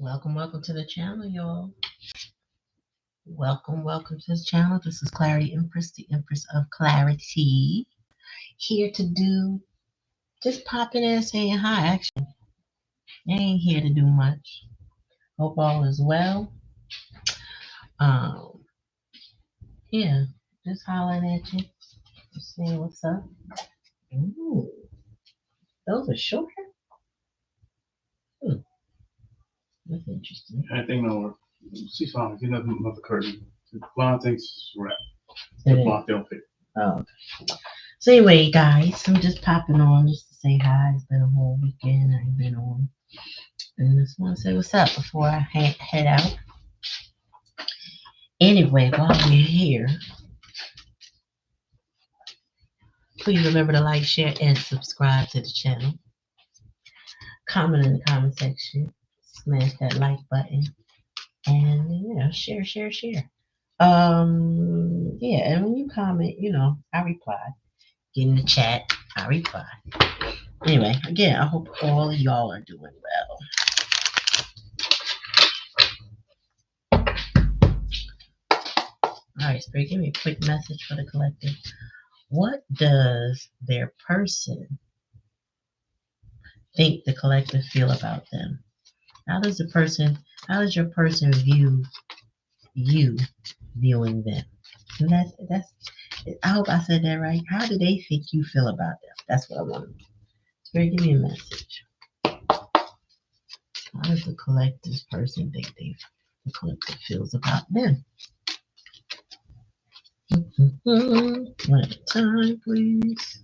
Welcome to the channel, y'all. Welcome to the channel. This is Clarity Empress, the Empress of Clarity. Here to do just popping in and saying hi. Actually, I ain't here to do much. Hope all is well. Um, yeah, just hollering at you, just seeing what's up. Ooh, those are short. Hmm, that's interesting. I think no, she's fine. She doesn't love the curtain. Blonde thinks it's a wrap. It The is. blonde don't fit. Oh. So anyway, guys, I'm just popping on just to say hi. It's been a whole weekend. I ain't been on. And I just want to say what's up before I head out. Anyway, while we're here, please remember to like, share, and subscribe to the channel. Comment in the comment section. Smash that like button. And share. Yeah, and when you comment, I reply. Get in the chat, I reply. Anyway, again, I hope all of y'all are doing well. All right, Spirit, give me a quick message for the collective. What does their person think the collective feel about them? How does your person view you viewing them? And that's I hope I said that right. How do they think you feel about them? That's what I want to know. Spirit, give me a message. How does the collective person think the collective feels about them? One at a time, please.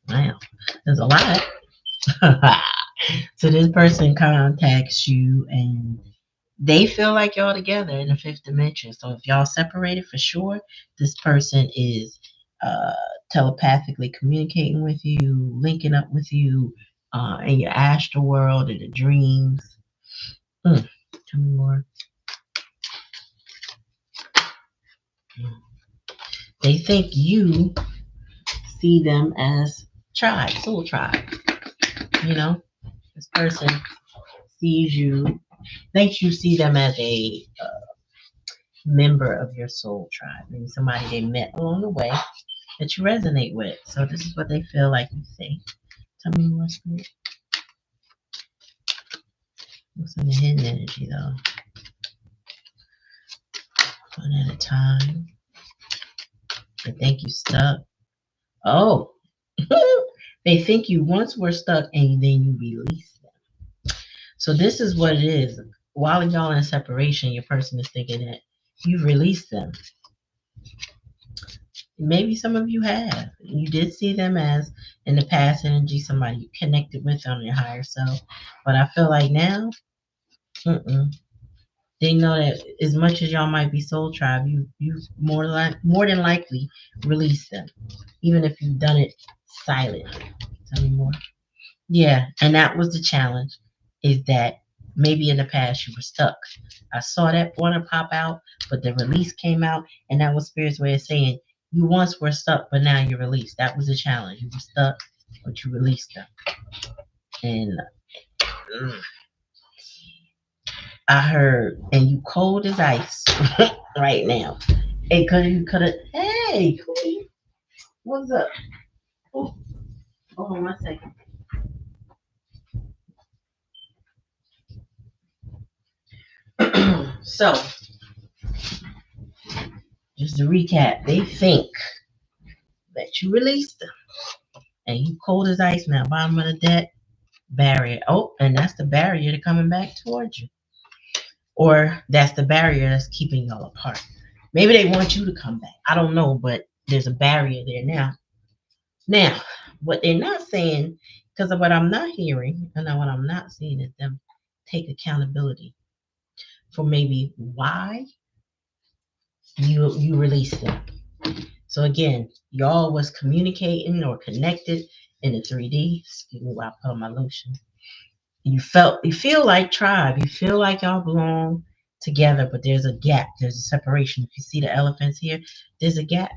Wow, there's a lot. So this person contacts you and they feel like y'all together in the fifth dimension. So if y'all separated, for sure, this person is telepathically communicating with you, linking up with you in your astral world, in the dreams. Tell me more. They think you see them as tribe, soul tribe. This person thinks you see them as a member of your soul tribe, maybe somebody they met along the way that you resonate with. So this is what they feel like you say. Tell me more, Spirit. What's in the hidden energy, though? One at a time. They think you stuck. Oh, they think you once were stuck and then you release them. So this is what it is. While y'all in separation, your person is thinking that you've released them. Maybe some of you have. You did see them as in the past energy, somebody you connected with on your higher self. But I feel like now, they know that as much as y'all might be soul tribe, you more than likely release them, even if you've done it silently. Tell me more. Yeah, and that was the challenge. Is that maybe in the past you were stuck. I saw that want to pop out, but the release came out, and that was Spirit's way of saying you once were stuck, but now you're released. That was the challenge. You were stuck, but you released them. And I heard, and you cold as ice right now. Hey, you could have. Hey, Queen, what's up? Oh, hold on 1 second. So, just to recap, they think that you released them, and you cold as ice now, bottom of the deck, barrier. Oh, and that's the barrier to coming back towards you, or that's the barrier that's keeping y'all apart. Maybe they want you to come back. I don't know, but there's a barrier there now. Now, what they're not saying, because of what I'm not hearing, and what I'm not seeing, is them take accountability for maybe why you released them. So again, y'all was communicating or connected in the 3D. Excuse me while I put on my lotion. You feel like tribe. You feel like y'all belong together, but there's a gap. There's a separation. If you see the elephants here, there's a gap.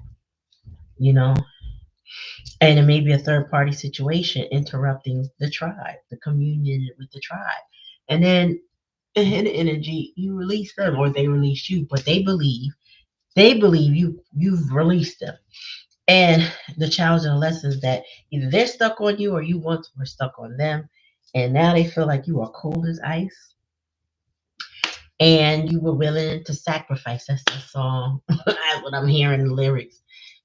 And it may be a third party situation interrupting the tribe, the communion with the tribe. And then and hidden energy, you release them or they release you, but they believe you've released them. And the challenge and the lessons that either they're stuck on you or you once were stuck on them. And now they feel like you are cold as ice and you were willing to sacrifice. That's the song. That's what I'm hearing the lyrics.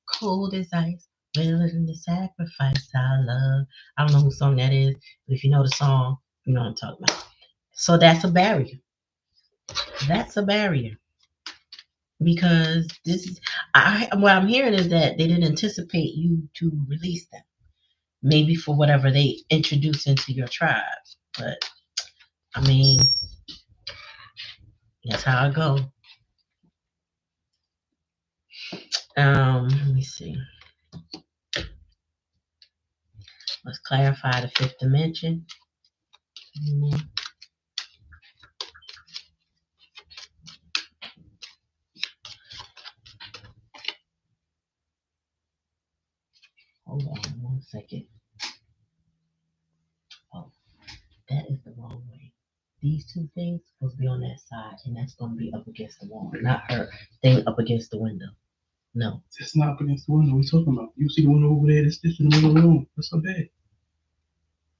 Cold as ice, willing to sacrifice our love. I don't know whose song that is, but if you know the song, you know what I'm talking about. So that's a barrier. That's a barrier because this is I what I'm hearing is that they didn't anticipate you to release them. Maybe for whatever they introduce into your tribe. But I mean, that's how I go. Let me see. Let's clarify the fifth dimension. Hold on 1 second. Oh, that is the wrong way. These two things supposed to be on that side, and that's gonna be up against the wall, not her thing up against the window. No. It's not up against the window. We're talking about. You see the window over there? That's this in the middle of the room. That's her bed.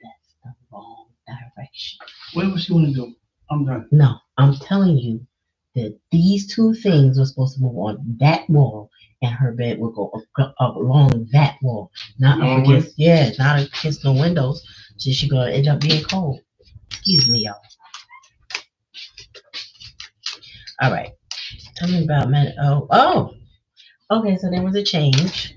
That's the wrong direction. Whatever she want to do, I'm done. No, I'm telling you that these two things were supposed to move on that wall, and her bed would go along that wall, not up against. Yeah, not against no windows. So she's gonna end up being cold. Excuse me, y'all. All right. Tell me about men. Oh. Okay, so there was a change.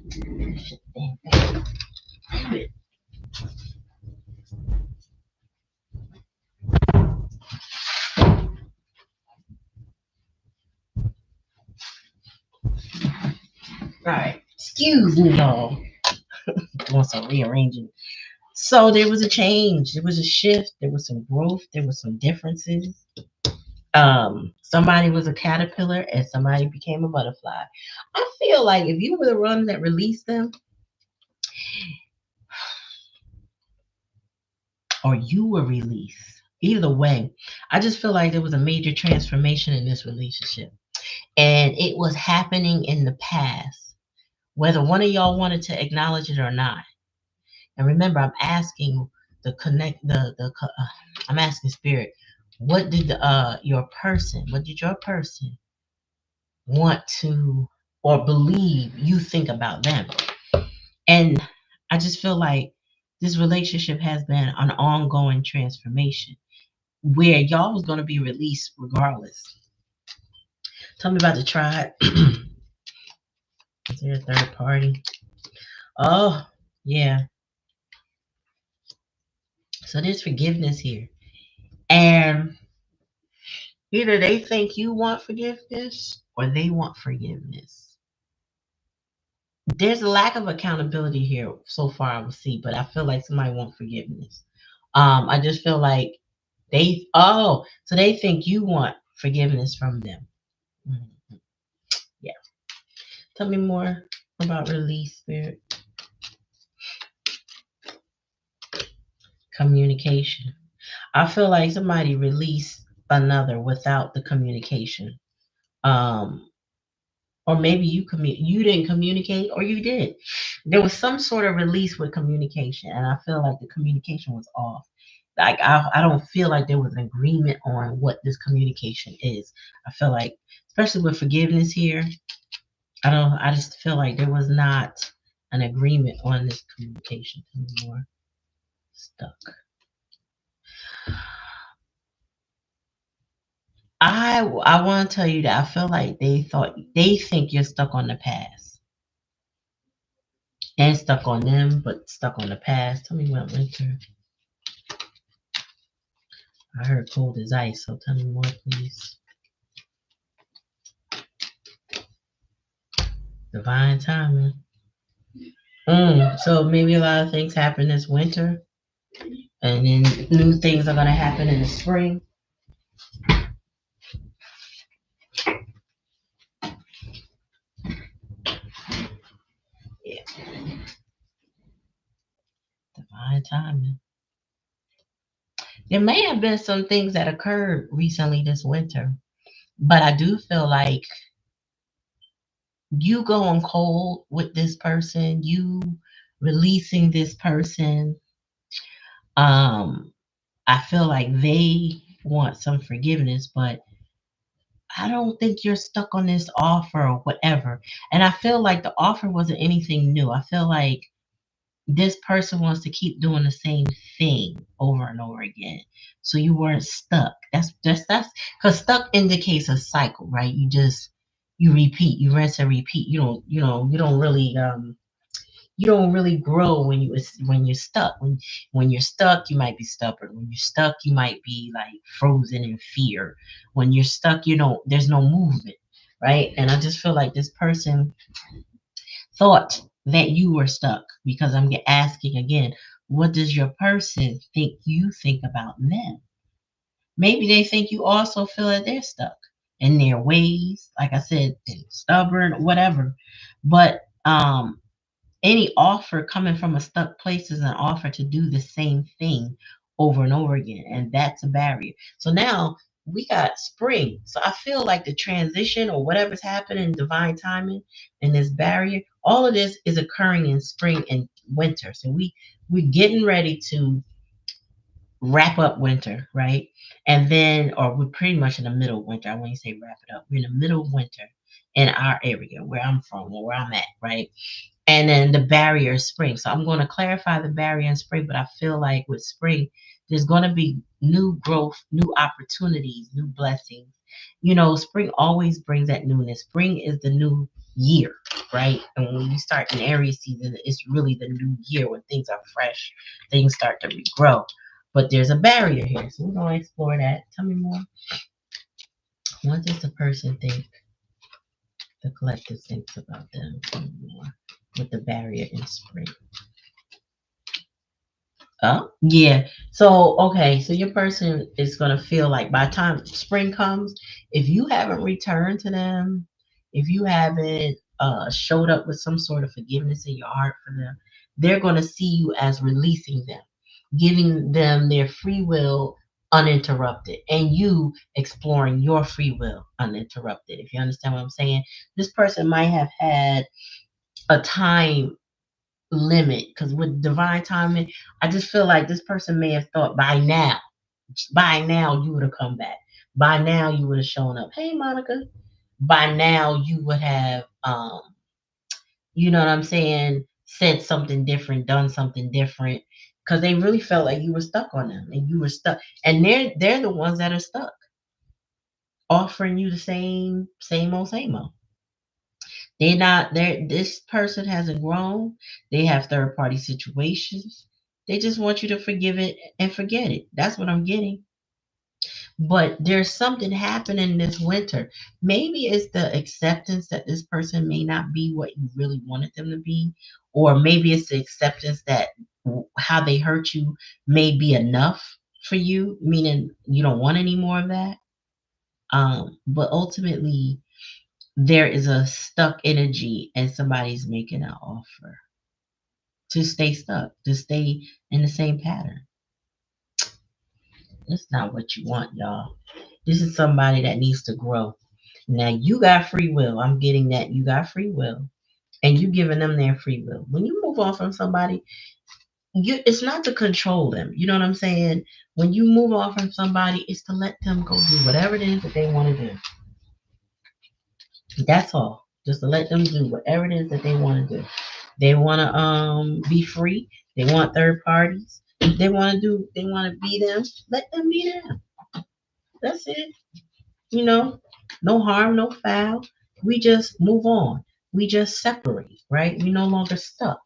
All right. Excuse me, y'all. Doing some rearranging. So there was a change. There was a shift. There was some growth. There was some differences. Somebody was a caterpillar and somebody became a butterfly. I feel like if you were the one that released them, or you were released, either way, I just feel like there was a major transformation in this relationship, and it was happening in the past, whether one of y'all wanted to acknowledge it or not. And remember, I'm asking I'm asking spirit, what did what did your person want to or believe you think about them? And I just feel like this relationship has been an ongoing transformation where y'all was going to be released regardless. Tell me about the tribe. Is there a third party? Oh, yeah. So there's forgiveness here. And either they think you want forgiveness or they want forgiveness. There's a lack of accountability here so far, I will see, but I feel like somebody wants forgiveness. I just feel like so they think you want forgiveness from them. Mm-hmm. Yeah. Tell me more about release, spirit. Communication. I feel like somebody released another without the communication. Um, or maybe you didn't communicate, or you did. There was some sort of release with communication, and I feel like the communication was off. Like I don't feel like there was an agreement on what this communication is. I feel like, especially with forgiveness here, I just feel like there was not an agreement on this communication anymore. Stuck. I want to tell you that I feel like they think you're stuck on the past. And stuck on them, but stuck on the past. Tell me what winter. I heard cold as ice, so tell me more, please. Divine timing. So maybe a lot of things happen this winter, and then new things are gonna happen in the spring. Yeah. Divine timing. There may have been some things that occurred recently this winter, but I do feel like you going cold with this person, you releasing this person, um, I feel like they want some forgiveness, but I don't think you're stuck on this offer or whatever. And I feel like the offer wasn't anything new. I feel like this person wants to keep doing the same thing over and over again. So you weren't stuck. That's because stuck indicates a cycle, right? You repeat, you rinse and repeat. You don't really grow when you're stuck. When you're stuck, you might be stubborn. When you're stuck, you might be like frozen in fear. When you're stuck, there's no movement, right? And I just feel like this person thought that you were stuck because asking again, what does your person think you think about them? Maybe they think you also feel that they're stuck in their ways, like I said, stubborn, whatever. But any offer coming from a stuck place is an offer to do the same thing over and over again, and that's a barrier. So now we got spring. So I feel like the transition or whatever's happening in divine timing and this barrier, all of this is occurring in spring and winter. So we're getting ready to wrap up winter, right? And then, or we're pretty much in the middle of winter. I wouldn't say wrap it up. We're in the middle of winter in our area where I'm from or where I'm at, right? And then the barrier is spring. So I'm going to clarify the barrier in spring, but I feel like with spring, there's going to be new growth, new opportunities, new blessings. Spring always brings that newness. Spring is the new year, right? And when you start an Aries season, it's really the new year when things are fresh, things start to regrow. But there's a barrier here. So we're going to explore that. Tell me more. What does the person think the collective thinks about them? Tell me more. With the barrier in spring. Oh, yeah. So, okay. So your person is going to feel like by the time spring comes, if you haven't returned to them, if you haven't showed up with some sort of forgiveness in your heart for them, they're going to see you as releasing them, giving them their free will uninterrupted, and you exploring your free will uninterrupted. If you understand what I'm saying, this person might have had a time limit because with divine timing, I just feel like this person may have thought by now you would have come back. By now you would have shown up. Hey, Monica. By now you would have, you know what I'm saying, said something different, done something different, because they really felt like you were stuck on them and you were stuck. And they're the ones that are stuck, offering you the same old, same old. They're not there. This person hasn't grown. They have third party situations. They just want you to forgive it and forget it. That's what I'm getting. But there's something happening this winter. Maybe it's the acceptance that this person may not be what you really wanted them to be, or maybe it's the acceptance that how they hurt you may be enough for you, meaning you don't want any more of that. But ultimately, there is a stuck energy and somebody's making an offer to stay stuck, to stay in the same pattern. That's not what you want, y'all. This is somebody that needs to grow. Now you got free will. I'm getting that you got free will. And you giving them their free will. When you move on from somebody, it's not to control them. You know what I'm saying? When you move on from somebody, it's to let them go do whatever it is that they want to do. That's all. Just to let them do whatever it is that they want to do. They want to be free. They want third parties. If they want to be them. Let them be them. That's it. No harm, no foul. We just move on. We just separate, right? We're no longer stuck.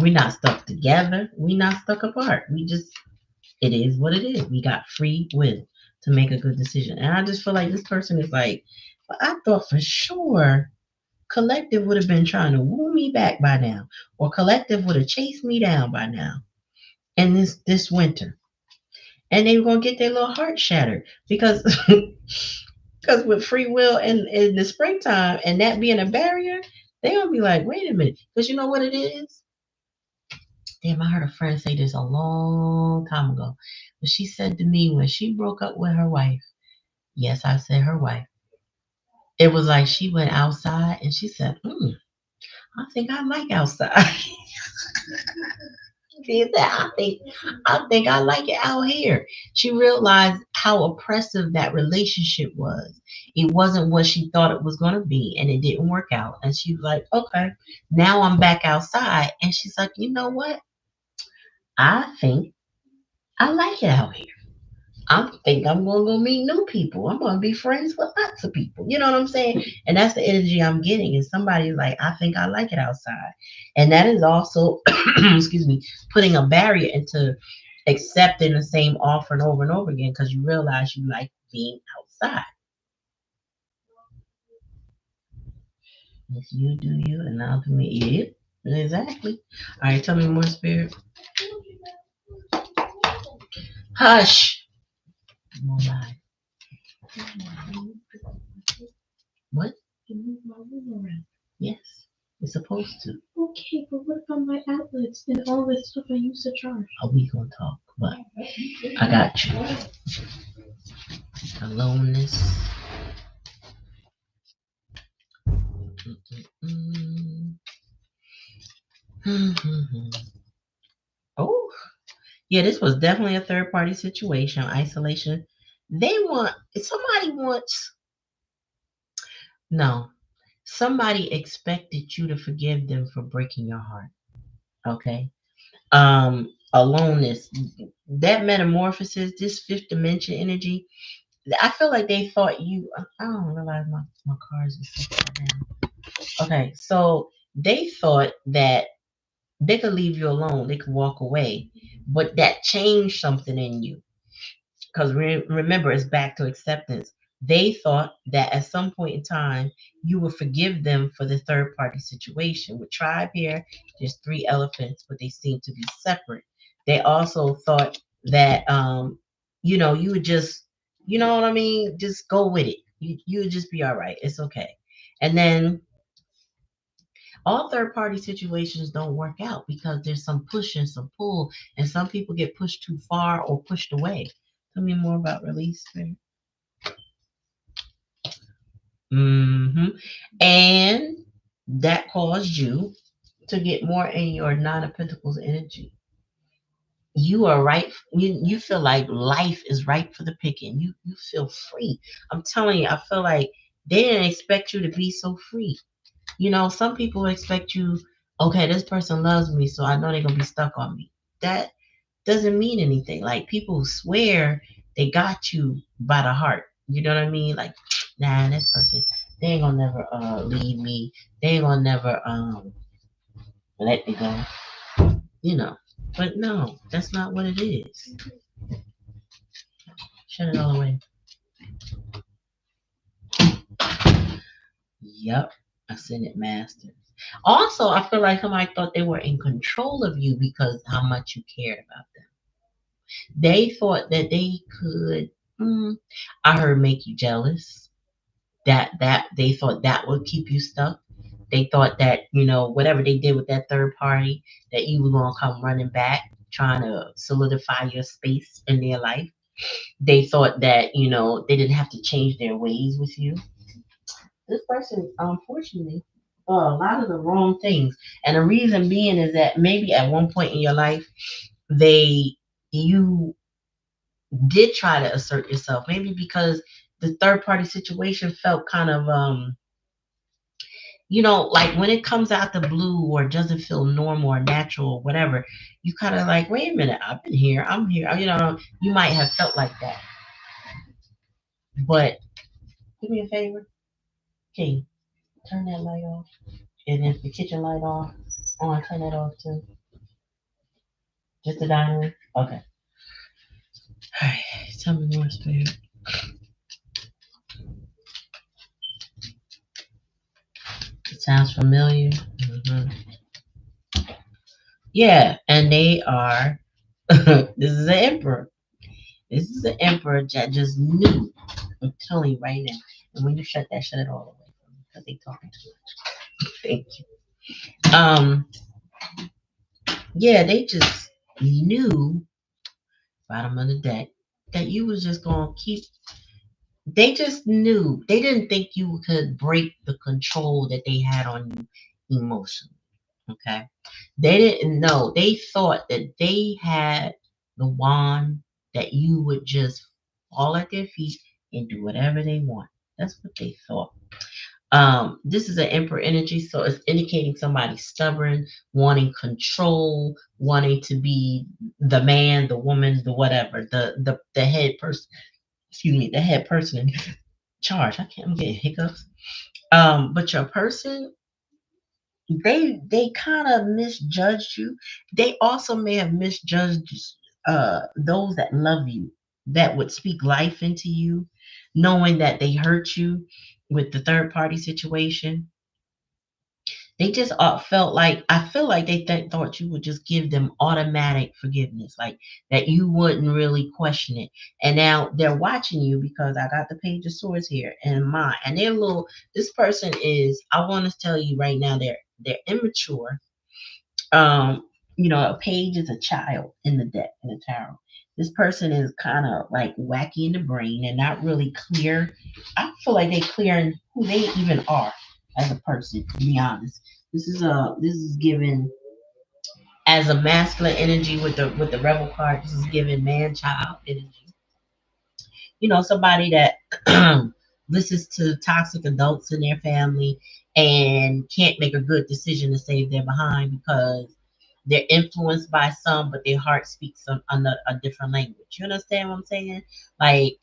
We're not stuck together. We're not stuck apart. It is what it is. We got free will to make a good decision. And I just feel like this person is like, well, I thought for sure Collective would have been trying to woo me back by now, or Collective would have chased me down by now. And this winter, and they were gonna get their little heart shattered because because with free will in the springtime and that being a barrier, they're gonna be like, wait a minute, because you know what it is? Damn, I heard a friend say this a long time ago. But she said to me when she broke up with her wife, yes, I said her wife, it was like she went outside and she said, I think I like outside. She said, I think I like it out here. She realized how oppressive that relationship was. It wasn't what she thought it was gonna be, and it didn't work out. And she was like, okay, now I'm back outside. And she's like, you know what? I think I like it out here. I think I'm gonna go meet new people. I'm gonna be friends with lots of people. You know what I'm saying? And that's the energy I'm getting. Is somebody like, I think I like it outside. And that is also, excuse me, putting a barrier into accepting the same offer and over again because you realize you like being outside. If you do you and I'll do me. Yep, exactly. All right, tell me more, spirit. Hush. More lie. What? You move my room around. Yes, it's supposed to. Okay, but what about my outlets and all this stuff I used to charge? Oh, we gonna talk, but I got you. Aloneness. Oh, yeah, this was definitely a third party situation, isolation. Somebody wants, no, somebody expected you to forgive them for breaking your heart. Okay. Aloneness, that metamorphosis, this fifth dimension energy, I feel like they thought you, I don't realize my cards are so far down. Okay, so they thought that they could leave you alone, they could walk away, but that changed something in you. Because remember, it's back to acceptance. They thought that at some point in time, you would forgive them for the third party situation. With tribe here, there's three elephants, but they seem to be separate. They also thought that, you would just, you know what I mean, just go with it. You would just be all right. It's okay. And then all third party situations don't work out because there's some push and some pull, and some people get pushed too far or pushed away. Tell me more about release, Spirit. And that caused you to get more in your Nine of Pentacles energy. You are right. You feel like life is ripe for the picking. You feel free. I'm telling you, I feel like they didn't expect you to be so free. Some people expect you, okay, this person loves me, so I know they're gonna be stuck on me. That doesn't mean anything. Like people swear they got you by the heart. You know what I mean? Like, nah, this person, they ain't gonna never leave me. They ain't gonna never let me go. You know. But no, that's not what it is. Shut it all away. Yep. Ascended Masters. Also, I feel like somebody thought they were in control of you because how much you cared about them. They thought that they could, I heard, make you jealous. That they thought that would keep you stuck. They thought that, whatever they did with that third party, that you were gonna come running back, trying to solidify your space in their life. They thought that, they didn't have to change their ways with you. This person, unfortunately, a lot of the wrong things. And the reason being is that maybe at one point in your life, you did try to assert yourself, maybe because the third party situation felt kind of like when it comes out the blue or doesn't feel normal or natural or whatever, you kind of like, wait a minute, I've been here, I'm here. You might have felt like that. But do me a favor, King, turn that light off. And if the kitchen light on, turn that off too. Just the dining room? Okay. All right, tell me more, Spirit. It sounds familiar. Yeah, and they are. This is an emperor. This is an emperor that just knew. I'm telling you right now. And when you shut it all away from me because they talking too much. Thank you. Yeah, they just knew bottom of the deck that you was just gonna keep. They just knew. They didn't think you could break the control that they had on you emotionally. Okay. They didn't know. They thought that they had the wand that you would just fall at their feet and do whatever they want. That's what they thought. This is an emperor energy, so it's indicating somebody stubborn, wanting control, wanting to be the man, the woman, the whatever, the head person. Excuse me, the head person in charge. I can't. I'm getting hiccups. But your person, they kind of misjudged you. They also may have misjudged those that love you, that would speak life into you, knowing that they hurt you with the third party situation. They just felt like, I feel like they thought you would just give them automatic forgiveness, like that you wouldn't really question it. And now they're watching you because I got the Page of Swords here and mine, and they're little. This person is. I want to tell you right now, they're immature. um a page is a child in the deck in the tarot. This person is kind of like wacky in the brain and not really clear. I feel like they clear in who they even are as a person, to be honest. This is given as a masculine energy with the rebel card. This is given man child energy. Somebody that listens to toxic adults in their family and can't make a good decision to save their behind because they're influenced by some, but their heart speaks a different language. You understand what I'm saying? Like,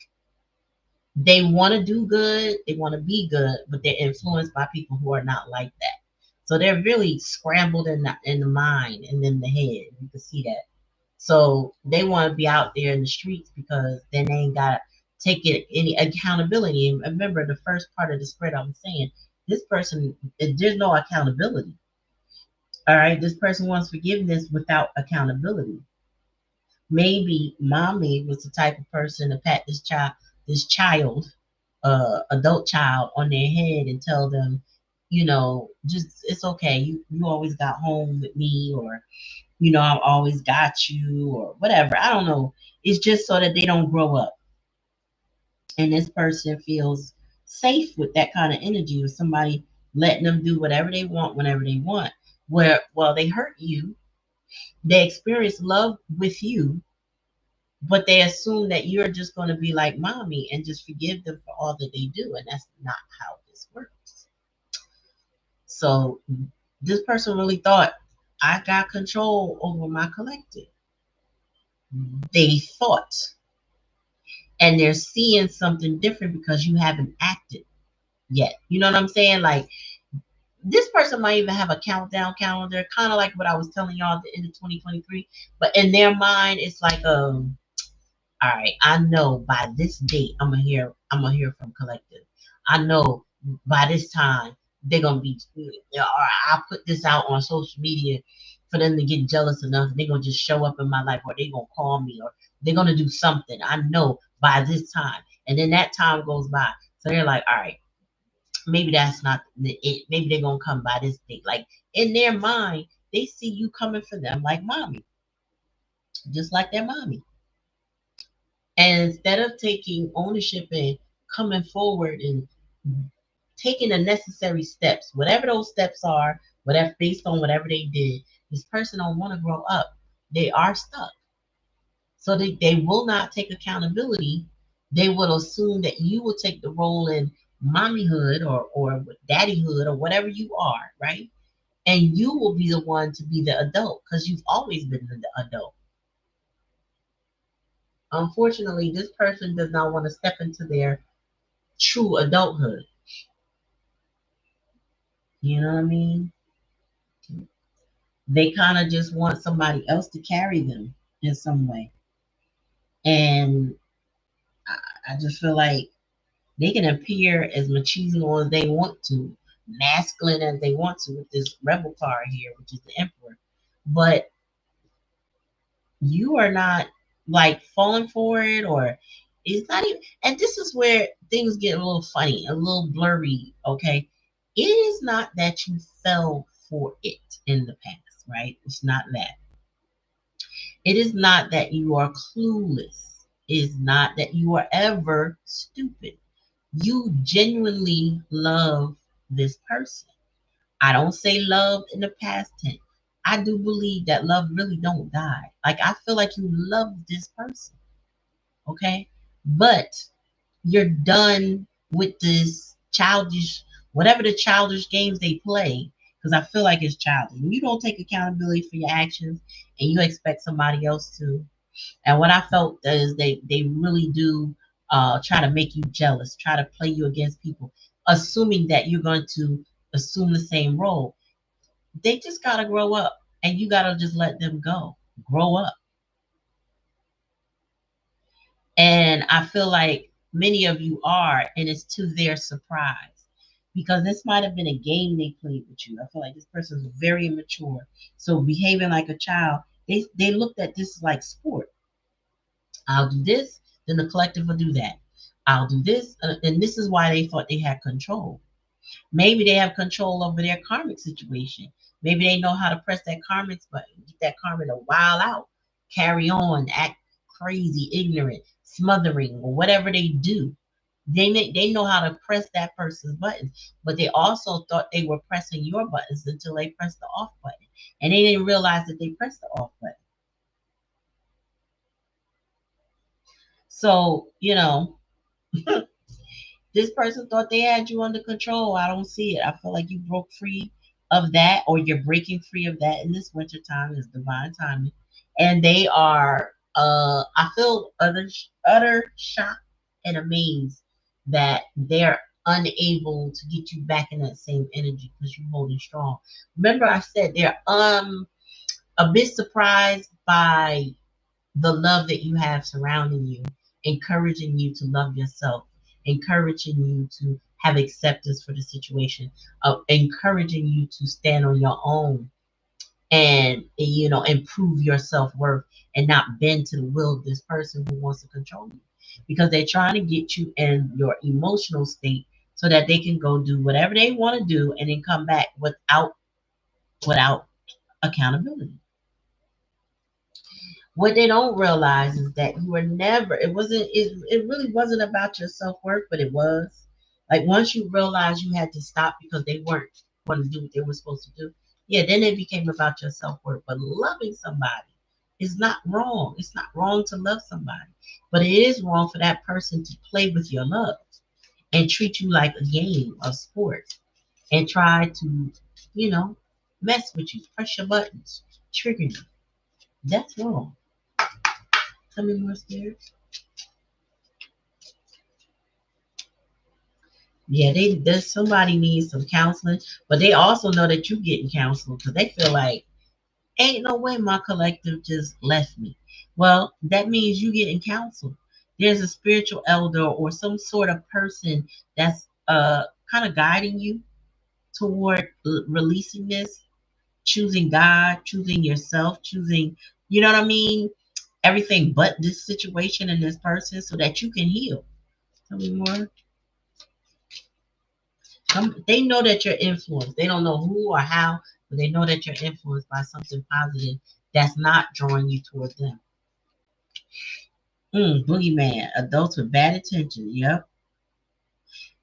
they want to do good, they want to be good, but they're influenced by people who are not like that. So they're really scrambled in the mind and in the head. You can see that. So they want to be out there in the streets because then they ain't got to take it any accountability. And remember the first part of the spread I was saying, this person, there's no accountability. All right, this person wants forgiveness without accountability. Maybe mommy was the type of person to pat this child, adult child, on their head and tell them, just it's okay. You always got home with me, or I've always got you, or whatever. I don't know. It's just so that they don't grow up. And this person feels safe with that kind of energy, with somebody letting them do whatever they want whenever they want. Where, well, they hurt you, they experience love with you, but they assume that you're just going to be like mommy and just forgive them for all that they do. And that's not how this works. So this person really thought, I got control over my collective. They thought, and they're seeing something different because you haven't acted yet. You know what I'm saying? Like, this person might even have a countdown calendar, kind of like what I was telling y'all at the end of 2023. But in their mind, it's like, all right, I know by this date I'm gonna hear from collective. I know by this time they're gonna be, or I'll put this out on social media for them to get jealous enough. They're gonna just show up in my life, or they're gonna call me, or they're gonna do something. I know by this time. And then that time goes by. So they're like, all right, maybe that's not it. Maybe they're gonna come by this date. Like, in their mind, they see you coming for them like mommy, just like their mommy. And instead of taking ownership and coming forward and taking the necessary steps, whatever those steps are, whatever based on whatever they did, this person don't want to grow up. They are stuck. So they will not take accountability. They will assume that you will take the role in mommyhood or daddyhood or whatever you are, right? And you will be the one to be the adult because you've always been the adult. Unfortunately, this person does not want to step into their true adulthood. You know what I mean? They kind of just want somebody else to carry them in some way. And I just feel like they can appear as machismo as they want to, masculine as they want to with this rebel card here, which is the emperor. But you are not like falling for it, or it's not even. And this is where things get a little funny, a little blurry. Okay, it is not that you fell for it in the past, right? It's not that. It is not that you are clueless. It is not that you are ever stupid. You genuinely love this person. I don't say love in the past tense. I do believe that love really don't die. Like I feel like you love this person, okay? But you're done with this childish, whatever the childish games they play, because I feel like it's childish. When you don't take accountability for your actions and you expect somebody else to, and what I felt is they really do try to make you jealous, try to play you against people, assuming that you're going to assume the same role. They just gotta grow up, and you gotta just let them go, grow up. And I feel like many of you are, and it's to their surprise. Because this might have been a game they played with you. I feel like this person is very immature. So behaving like a child, they looked at this like sport. I'll do this, then the collective will do that. I'll do this, and this is why they thought they had control. Maybe they have control over their karmic situation. Maybe they know how to press that karmic button, get that karma to wild out, carry on, act crazy, ignorant, smothering, or whatever they do. They know how to press that person's button, but they also thought they were pressing your buttons until they pressed the off button, and they didn't realize that they pressed the off button. So this person thought they had you under control. I don't see it. I feel like you broke free of that, or you're breaking free of that in this winter time. Is divine timing, and they are. I feel utter shock and amazed that they're unable to get you back in that same energy because you're holding strong. Remember, I said they're a bit surprised by the love that you have surrounding you, encouraging you to love yourself, encouraging you to have acceptance for the situation, encouraging you to stand on your own and improve your self-worth and not bend to the will of this person who wants to control you, because they're trying to get you in your emotional state so that they can go do whatever they want to do and then come back without accountability. What they don't realize is that you were never, it really wasn't about your self-worth, but it was. Like once you realized you had to stop because they weren't going to do what they were supposed to do, yeah, then it became about your self-worth. But loving somebody is not wrong. It's not wrong to love somebody. But it is wrong for that person to play with your love and treat you like a game, a sport, and try to, you know, mess with you, press your buttons, trigger you. That's wrong. Tell me more, Spirit. Yeah, there's somebody needs some counseling, but they also know that you getting counseling because they feel like ain't no way my collective just left me. Well, that means you getting counseled. There's a spiritual elder or some sort of person that's kind of guiding you toward releasing this, choosing God, choosing yourself, choosing, you know what I mean? Everything but this situation and this person so that you can heal. Tell me more. They know that you're influenced. They don't know who or how, but they know that you're influenced by something positive that's not drawing you toward them. Boogeyman, adults with bad intentions. Yep.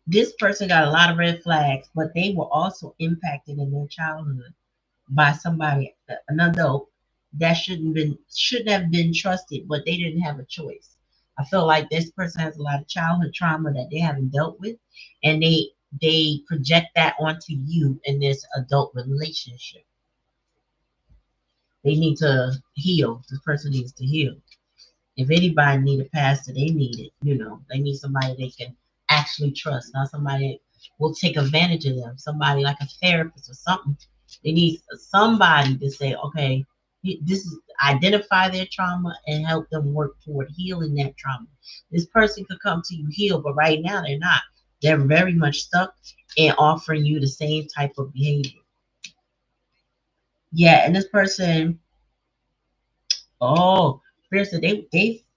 This person got a lot of red flags, but they were also impacted in their childhood by somebody, an adult that shouldn't have been trusted, but they didn't have a choice. I feel like this person has a lot of childhood trauma that they haven't dealt with, and they project that onto you in this adult relationship. They need to heal. This person needs to heal. If anybody need a pastor, they need it. They need somebody they can actually trust, not somebody that will take advantage of them. Somebody like a therapist or something. They need somebody to say, okay, this is identify their trauma and help them work toward healing that trauma. This person could come to you healed, but right now they're not. They're very much stuck in offering you the same type of behavior. Yeah, and this person, oh, seriously,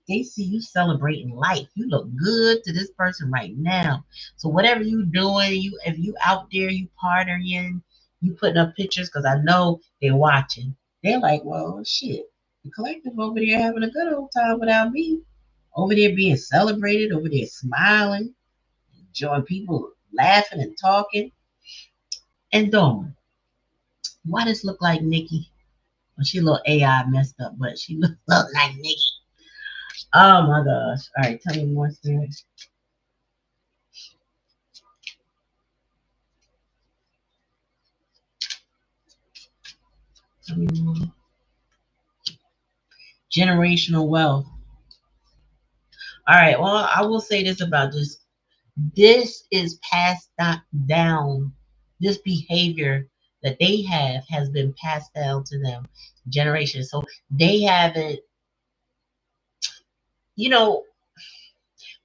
they see you celebrating life. You look good to this person right now. So whatever you doing, if you out there, you partying, you putting up pictures, because I know they're watching. They're like, well, shit. The collective over there having a good old time without me. Over there being celebrated, over there smiling, enjoying people laughing and talking. And Doma, why does look like Nikki? Well, she a little AI messed up, but she look like Nikki. Oh my gosh. All right, tell me more, Spirit. Tell me more. Generational wealth. All right, well, I will say this about this. This is down. This behavior that they have has been passed down to them generations. So they haven't, you know,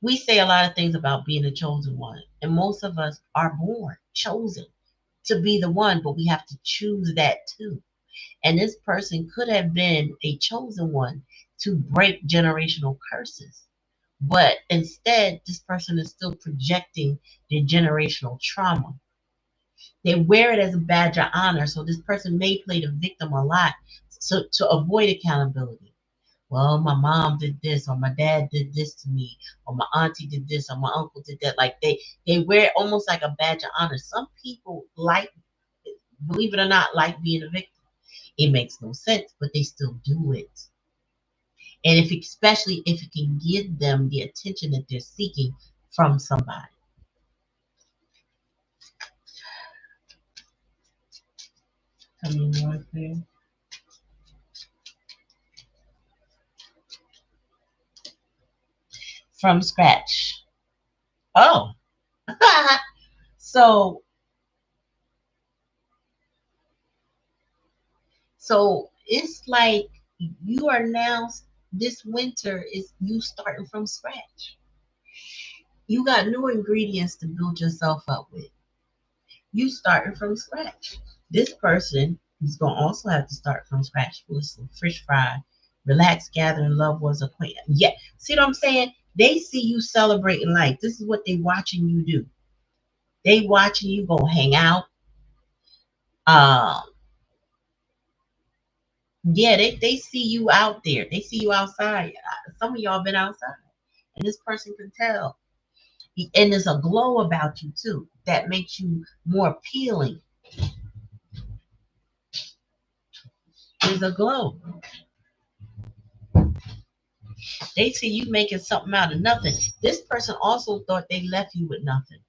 we say a lot of things about being a chosen one, and most of us are born chosen to be the one, but we have to choose that too. And this person could have been a chosen one to break generational curses. But instead, this person is still projecting their generational trauma. They wear it as a badge of honor. So this person may play the victim a lot so to avoid accountability. Well, my mom did this, or my dad did this to me, or my auntie did this, or my uncle did that. Like they wear it almost like a badge of honor. Some people like, believe it or not, like being a victim. It makes no sense, but they still do it. And if especially if it can give them the attention that they're seeking from somebody. Tell me more, please. From scratch. Oh. so so it's like you are now, this winter is you starting from scratch. You got new ingredients to build yourself up with. You starting from scratch. This person is gonna also have to start from scratch with some fish fry, relax, gathering loved ones, acquaintance. Yeah, see what I'm saying? They see you celebrating life. This is what they watching you do. They watching you go hang out. Um, yeah, they see you out there. They see you outside. Some of y'all been outside, and this person can tell. And there's a glow about you too that makes you more appealing. There's a glow. They see you making something out of nothing. This person also thought they left you with nothing.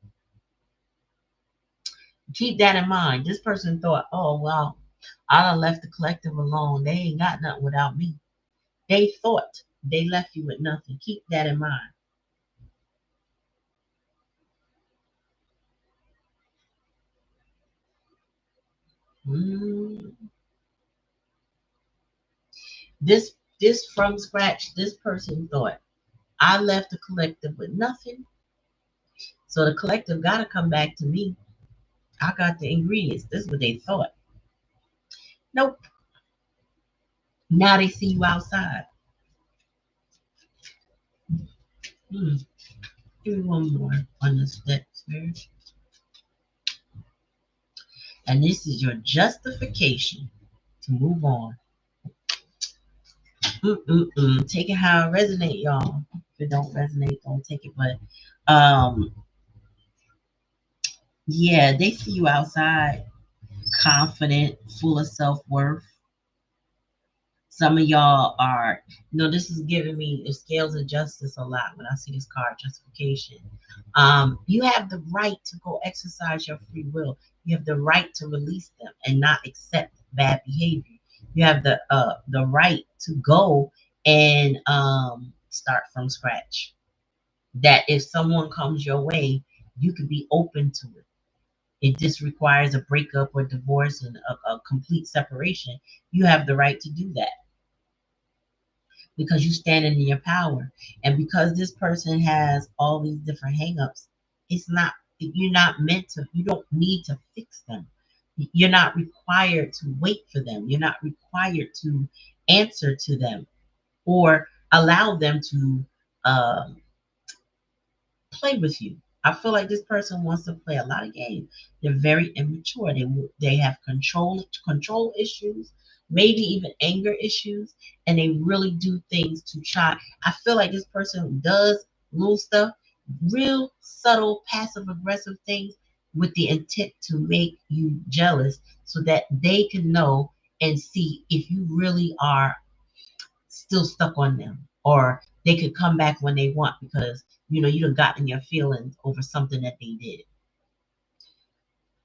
Keep that in mind. This person thought, oh, well, I done left the collective alone. They ain't got nothing without me. They thought they left you with nothing. Keep that in mind. Mm. This from scratch, this person thought, I left the collective with nothing. So the collective got to come back to me. I got the ingredients. This is what they thought. Nope. Now they see you outside. Hmm. Give me one more on this deck, Spirit. And this is your justification to move on. Take it how it resonate, y'all. If it don't resonate, don't take it. But yeah, they see you outside, confident, full of self-worth. Some of y'all are, this is giving me the scales of justice a lot when I see this card, justification. You have the right to go exercise your free will. You have the right to release them and not accept bad behavior. You have the right to go and start from scratch. That if someone comes your way, you could be open to it. It just requires a breakup or divorce and a complete separation. You have the right to do that because you stand in your power. And because this person has all these different hangups, you're not meant to, you don't need to fix them. You're not required to wait for them. You're not required to answer to them or allow them to uh, play with you. I feel like this person wants to play a lot of games. They're very immature. They have control issues. maybe even anger issues, and they really do things to try. I feel like this person does little stuff, real subtle passive aggressive things with the intent to make you jealous so that they can know and see if you really are still stuck on them, or they could come back when they want because you done gotten your feelings over something that they did.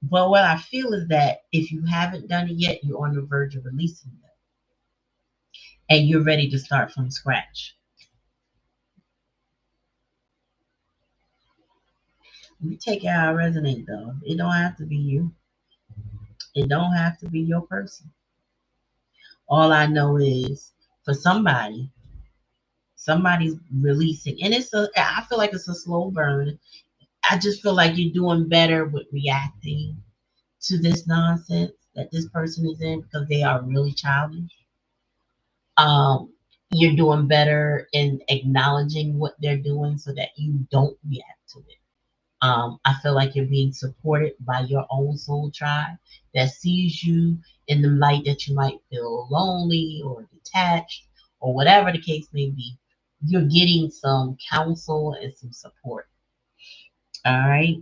But what I feel is that if you haven't done it yet, you're on the verge of releasing them and you're ready to start from scratch. You take it how it resonates though. It don't have to be you. It don't have to be your person. All I know is for somebody's releasing. And I feel like it's a slow burn. I just feel like you're doing better with reacting to this nonsense that this person is in because they are really childish. Um, you're doing better in acknowledging what they're doing so that you don't react to it. I feel like you're being supported by your own soul tribe that sees you in the light that you might feel lonely or detached or whatever the case may be. You're getting some counsel and some support. All right.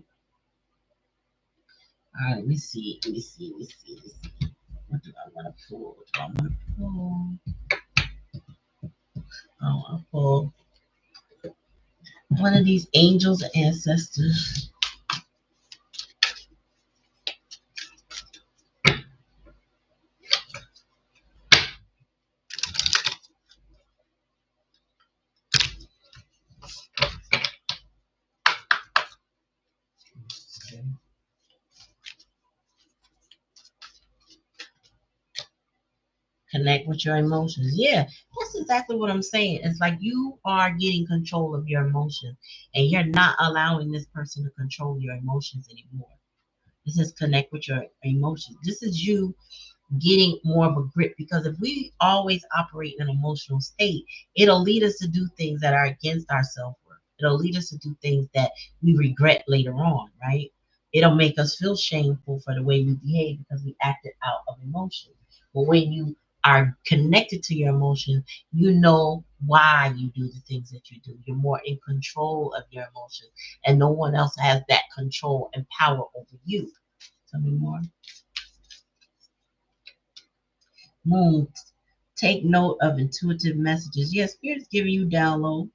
All right. Let me see. Let me see. Let me see. Let me see. What do I want to pull? What do I want to pull? I want to pull one of these angels and ancestors. Connect with your emotions. Yeah, that's exactly what I'm saying. It's like you are getting control of your emotions and you're not allowing this person to control your emotions anymore. This is connect with your emotions. This is you getting more of a grip because if we always operate in an emotional state, it'll lead us to do things that are against our self-worth. It'll lead us to do things that we regret later on, right? It'll make us feel shameful for the way we behave because we acted out of emotion. But when you are connected to your emotions, you know why you do the things that you do. You're more in control of your emotions, and no one else has that control and power over you. Tell me more. Moon, take note of intuitive messages. Yes, Spirit's giving you downloads,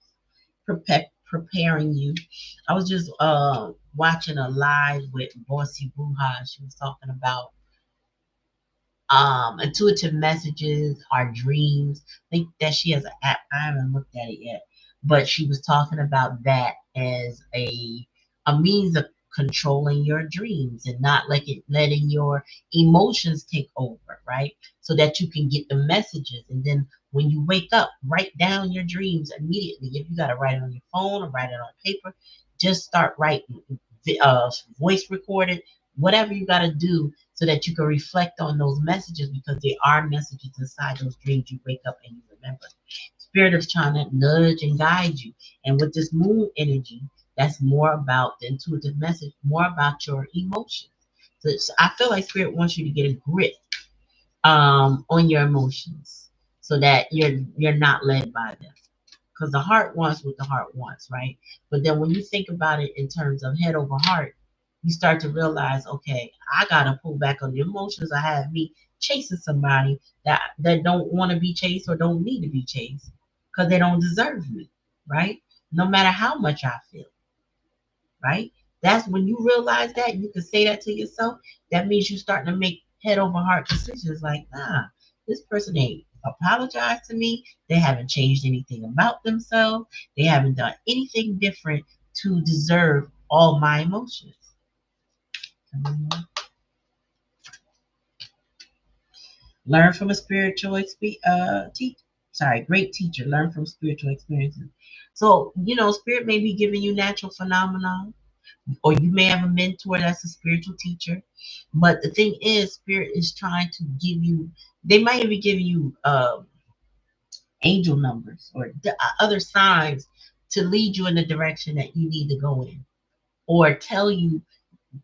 preparing you. I was just watching a live with Bossy Bruja. She was talking about intuitive messages, our dreams. I think that she has an app. I haven't looked at it yet, but she was talking about that as a means of controlling your dreams and not letting your emotions take over, right? So that you can get the messages, and then when you wake up, write down your dreams immediately. If you got to write it on your phone or write it on paper, just start writing, voice recorded, whatever you got to do so that you can reflect on those messages because there are messages inside those dreams you wake up and you remember. Spirit is trying to nudge and guide you. And with this moon energy, that's more about the intuitive message, more about your emotions. So I feel like Spirit wants you to get a grip on your emotions so that you're not led by them. Because the heart wants what the heart wants, right? But then when you think about it in terms of head over heart, you start to realize, okay, I gotta pull back on the emotions I have me chasing somebody that don't want to be chased or don't need to be chased because they don't deserve me, right? No matter how much I feel, right? That's when you realize that you can say that to yourself. That means you starting to make head over heart decisions like, nah, this person ain't apologized to me. They haven't changed anything about themselves. They haven't done anything different to deserve all my emotions. Learn from a great teacher. Learn from spiritual experiences. So, spirit may be giving you natural phenomena, or you may have a mentor that's a spiritual teacher. But the thing is, spirit is trying to give you, they might even give you angel numbers or other signs to lead you in the direction that you need to go in, or tell you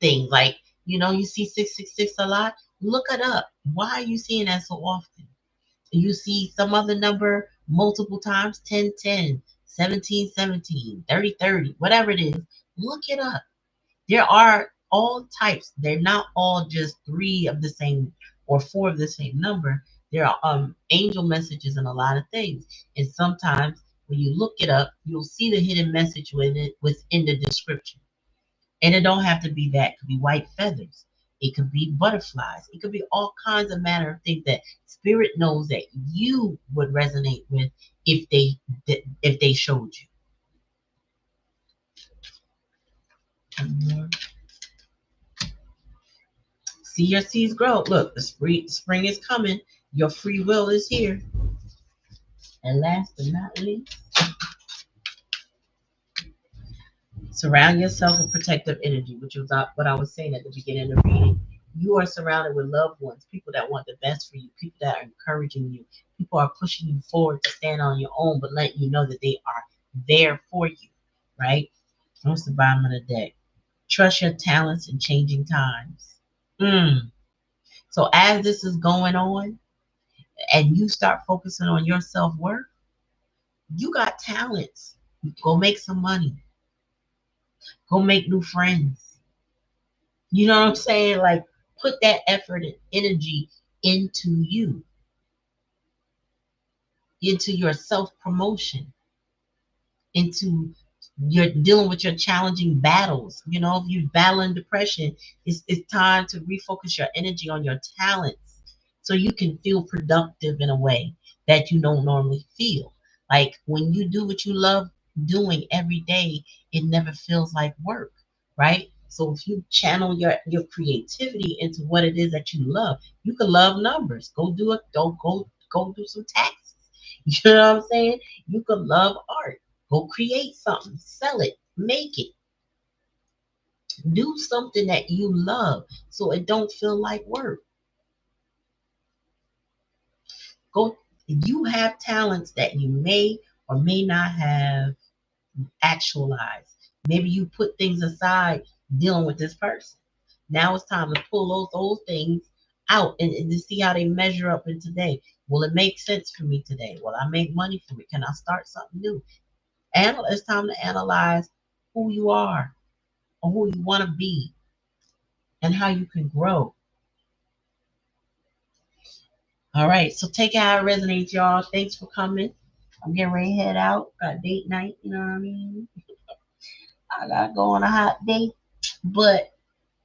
things like, you see 666 a lot. Look it up. Why are you seeing that so often? You see some other number multiple times, 10, 10, 17, 17, 30, 30, whatever it is, look it up. There are all types. They're not all just three of the same or four of the same number. There are angel messages and a lot of things. And sometimes when you look it up, you'll see the hidden message within the description. And it don't have to be that. It could be white feathers. It could be butterflies. It could be all kinds of manner of things that spirit knows that you would resonate with if they showed you. See your seeds grow. Look, the spring is coming. Your free will is here. And last but not least, surround yourself with protective energy, which was what I was saying at the beginning of the reading. You are surrounded with loved ones, people that want the best for you, people that are encouraging you, people are pushing you forward to stand on your own, but letting you know that they are there for you, right? What's the bottom of the deck? Trust your talents in changing times. So as this is going on, and you start focusing on your self-worth, you got talents. Go make some money. Go make new friends. You know what I'm saying? Like, put that effort and energy into you, into your self-promotion, into you're dealing with your challenging battles. You know, if you're battling depression, it's time to refocus your energy on your talents so you can feel productive in a way that you don't normally feel. Like when you do what you love doing every day, it never feels like work, right? So if you channel your creativity into what it is that you love, you can love numbers. Go do it. Go do some taxes. You know what I'm saying? You could love art. Go create something, sell it, make it. Do something that you love so it don't feel like work. Go you have talents that you may or may not have actualized. Maybe you put things aside dealing with this person. Now it's time to pull those old things out and to see how they measure up in today. Will it make sense for me today? Will I make money from it? Can I start something new? And it's time to analyze who you are or who you want to be and how you can grow. All right, so take it how it resonates, y'all. Thanks for coming. I'm getting ready to head out. Got date night, you know what I mean? I gotta go on a hot date. But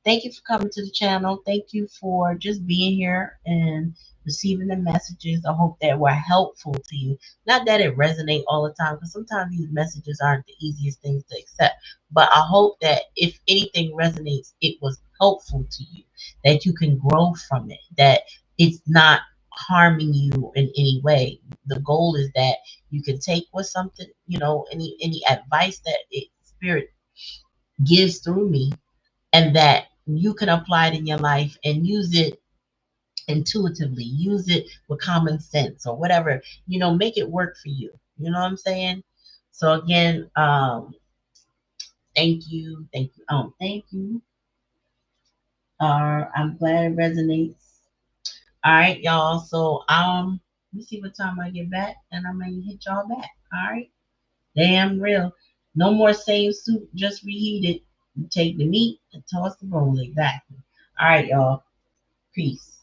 thank you for coming to the channel. Thank you for just being here and receiving the messages. I hope that were helpful to you. Not that it resonates all the time, because sometimes these messages aren't the easiest things to accept. But I hope that if anything resonates, it was helpful to you, that you can grow from it, that it's not harming you in any way. The goal is that you can take with something, any advice that spirit gives through me, and that you can apply it in your life and use it intuitively, use it with common sense or whatever, make it work for you. You know what I'm saying? So again, thank you. Thank you. I'm glad it resonates. All right, y'all. So let me see what time I get back and I'm gonna hit y'all back. All right. Damn real. No more same soup, just reheated. You take the meat and toss the bone. Exactly. All right, y'all. Peace.